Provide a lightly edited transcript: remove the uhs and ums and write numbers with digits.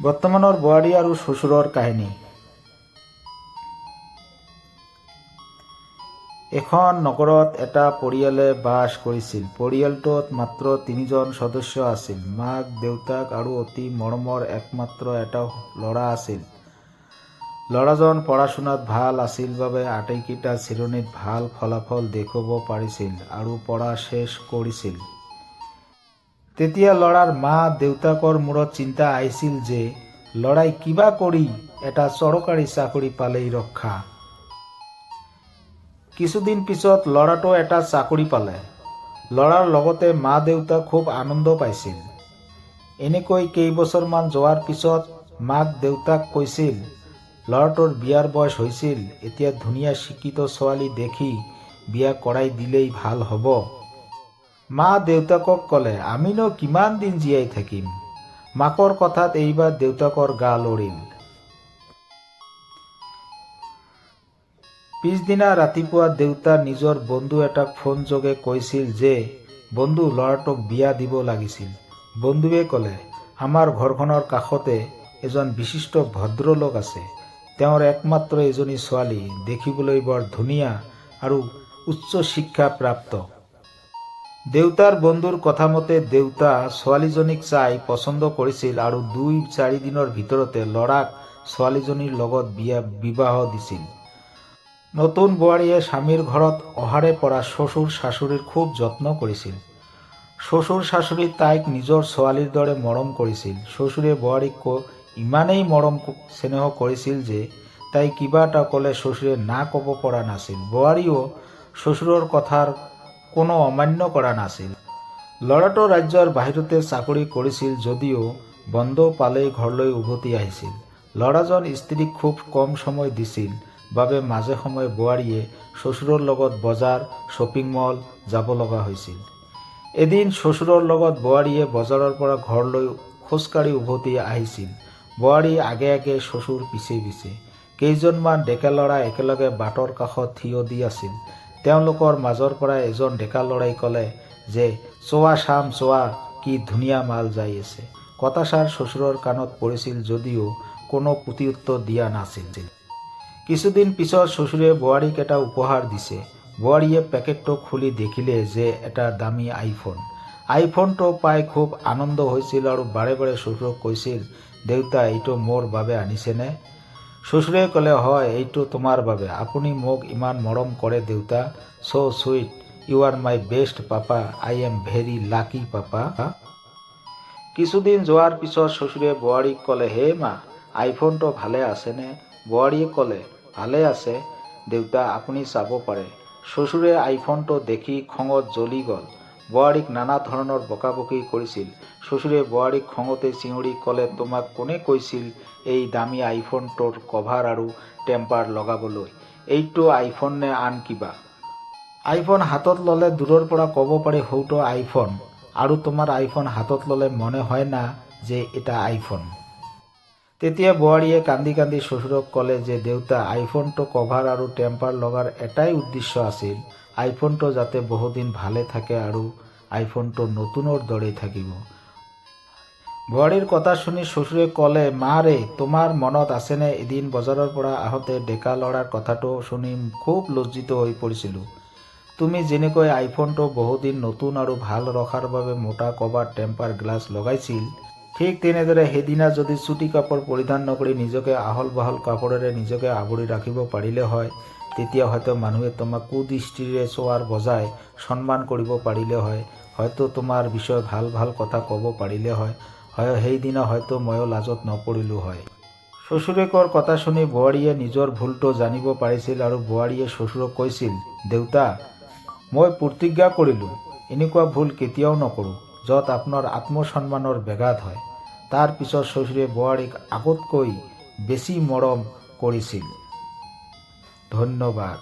বৰ্তমানৰ বোৱাৰী আৰু শ্বশুৰৰ কাহিনী। এখন নগৰত এটা পৰিয়ালে বাস কৰিছিল। পৰিয়ালটোত মাত্ৰ 3জন সদস্য আছিল। মাক, দেউতাক আৰু অতি মৰমৰ একমাত্ৰ এটা ল'ৰা আছিল। ল'ৰাজন পঢ়া-শুনাত ভাল আছিল বাবে আটাইকেইটা শ্ৰেণীত ভাল ফলাফল দেখুৱাব পাৰিছিল আৰু পঢ়া শেষ কৰিছিল। তেতিয়া ল'ৰাৰ মা দেউতাকৰ মূৰত চিন্তা আহিছিল যে ল'ৰাই কিবা কৰি এটা চৰকাৰী চাকৰি পালেই ৰক্ষা। কিছুদিন পিছত ল'ৰাটো এটা চাকৰি পালে। ল'ৰাৰ লগতে মা দেউতা খুব আনন্দ পাইছিল। এনেকৈ কেইবছৰমান যোৱাৰ পিছত মাক দেউতাক কৈছিল ল'ৰাটোৰ বিয়াৰ বয়স হৈছিল, এতিয়া ধুনীয়া শিক্ষিত ছোৱালী দেখি বিয়া কৰাই দিলেই ভাল হ'ব। মা দেউতাকক ক'লে আমিনো কিমান দিন জীয়াই থাকিম। মাকৰ কথাত এইবাৰ দেউতাকৰ গা লৰিল। পিছদিনা ৰাতিপুৱা দেউতা নিজৰ বন্ধু এটাক ফোন যোগে কৈছিল যে বন্ধু, ল'ৰাটোক বিয়া দিব লাগিছিল। বন্ধুৱে ক'লে আমাৰ ঘৰখনৰ কাষতে এজন বিশিষ্ট ভদ্ৰলোক আছে। তেওঁৰ একমাত্ৰ এজনী ছোৱালী, দেখিবলৈ বৰ ধুনীয়া আৰু উচ্চ শিক্ষা প্ৰাপ্ত। দেউতাৰ বন্ধুৰ কথা মতে দেউতা ছোৱালীজনীক চাই পচন্দ কৰিছিল আৰু 2-4 দিনৰ ভিতৰতে ল'ৰাক ছোৱালীজনীৰ লগত বিবাহ দিছিল। নতুন বোৱাৰীয়ে স্বামীৰ ঘৰত অহাৰে পৰা শ্বশুৰ শাশুড়ীৰ খুব যত্ন কৰিছিল। শ্বশুৰ শাশুড়ী তাইক নিজৰ ছোৱালীৰ দৰে মৰম কৰিছিল। শ্বশুৰে বোৱাৰীক ইমানেই মৰম স্নেহ কৰিছিল যে তাই কিবা এটা ক'লে শ্বশুৰে না ক'ব পৰা নাছিল। বোৱাৰীয়েও শ্বশুৰৰ কথাৰ কোনো অমান্য কৰা নাছিল। ল'ৰাটো ৰাজ্যৰ বাহিৰতে চাকৰি কৰিছিল যদিও বন্ধ পালেই ঘৰলৈ উভতি আহিছিল। ল'ৰাজন স্ত্ৰীক খুব কম সময় দিছিল বাবে মাজে সময়ে বোৱাৰীয়ে শ্বশুৰৰ লগত বজাৰ, শ্বপিং মল যাব লগা হৈছিল। এদিন শ্বশুৰৰ লগত বোৱাৰীয়ে বজাৰৰ পৰা ঘৰলৈ খোজকাঢ়ি উভতি আহিছিল। বোৱাৰী আগে আগে, শ্বশুৰ পিছে পিছে। কেইজনমান ডেকা ল'ৰা একেলগে বাটৰ কাষত থিয় দি আছিল। তেওঁলোকৰ মাজৰ পৰা এজন ডেকা ল'ৰাই ক'লে যে চোৱা চাম, চোৱা কি ধুনীয়া মাল যাই আছে। কথাষাৰ শ্বশুৰৰ কাণত পৰিছিল যদিও কোনো প্ৰত্যুত্তৰ দিয়া নাছিল। কিছুদিন পিছত শ্বশুৰে বোৱাৰীক এটা উপহাৰ দিছে। বোৱাৰীয়ে পেকেটটো খুলি দেখিলে যে এটা দামী আইফোন। আইফোনটো পাই খুব আনন্দ হৈছিল আৰু বাৰে বাৰে শ্বশুৰক কৈছিল দেউতা, এইটো মোৰ বাবে আনিছেনে? শ্বশুৰে ক'লে হয়, এইটো তোমাৰ বাবে। আপুনি মোক ইমান মৰম কৰে দেউতা। So' sweet, you are my best papa, I am very lucky papa. কিছুদিন যোৱাৰ পিছত শ্বশুৰে বোৱাৰীক ক'লে হে মা, আইফোনটো ভালে আছেনে? বোৱাৰীয়ে ক'লে ভালে আছে দেউতা, আপুনি চাব পাৰে। শ্বশুৰে আইফোনটো দেখি খঙত জ্বলি গ'ল। বোৱাৰীক নানা ধৰণৰ বকাবকি কৰিছিল। শ্বশুৰে বোৱাৰীক খঙতে চিঞৰি ক'লে তোমাক কোনে কৈছিল এই দামী আইফোনটোৰ কভাৰ আৰু টেম্পাৰ লগাবলৈ? এইটো আইফোন নে আন কিবা? আইফোন হাতত ল'লে দূৰৰ পৰা ক'ব পাৰি সৌটো আইফোন, আৰু তোমাৰ আইফোন হাতত ল'লে মনে হয় না যে এটা আইফোন। তেতিয়া বোৱাৰীয়ে কান্দি কান্দি শ্বশুৰক ক'লে যে দেউতা, আইফোনটো কভাৰ আৰু টেম্পাৰ লগাৰ এটাই উদ্দেশ্য আছিল, আইফোনটো যাতে বহুদিন ভালে থাকে আৰু আইফোনটো নতুনৰ দৰেই থাকিব। বোৱাৰীৰ কথা শুনি শ্বশুৰে ক'লে মা ৰে, তোমাৰ মনত আছেনে এদিন বজাৰৰ পৰা আহোঁতে ডেকা ল'ৰাৰ কথাটো শুনি খুব লজ্জিত হৈ পৰিছিলোঁ। তুমি যেনেকৈ আইফোনটো বহুদিন নতুন আৰু ভাল ৰখাৰ বাবে মোটা কভাৰ, টেম্পাৰ গ্লাছ লগাইছিল, ঠিক তেনেদৰে সেইদিনা যদি চুটি কাপোৰ পৰিধান নকৰি নিজকে আহল বাহল কাপোৰেৰে নিজকে আৱৰি ৰাখিব পাৰিলে হয়, তেতিয়া হয়তো মানুহে তোমাক কুদৃষ্টিৰে চোৱাৰ বজাই সন্মান কৰিব পাৰিলে হয়, হয়তো তোমাৰ বিষয়ে ভাল ভাল কথা ক'ব পাৰিলে হয়, সেইদিনা হয়তো ময়ো লাজত নপৰিলোঁ হয়। শ্বশুৰেকৰ কথা শুনি বোৱাৰীয়ে নিজৰ ভুলটো জানিব পাৰিছিল আৰু বোৱাৰীয়ে শ্বশুৰক কৈছিল দেউতা, মই প্ৰতিজ্ঞা কৰিলোঁ এনেকুৱা ভুল কেতিয়াও নকৰোঁ য'ত আপোনাৰ আত্মসন্মানৰ ব্যাঘাত হয়। তাৰ পিছত শ্বশুৰে বোৱাৰীক আগতকৈ বেছি মৰম কৰিছিল। ধন্যবাদ।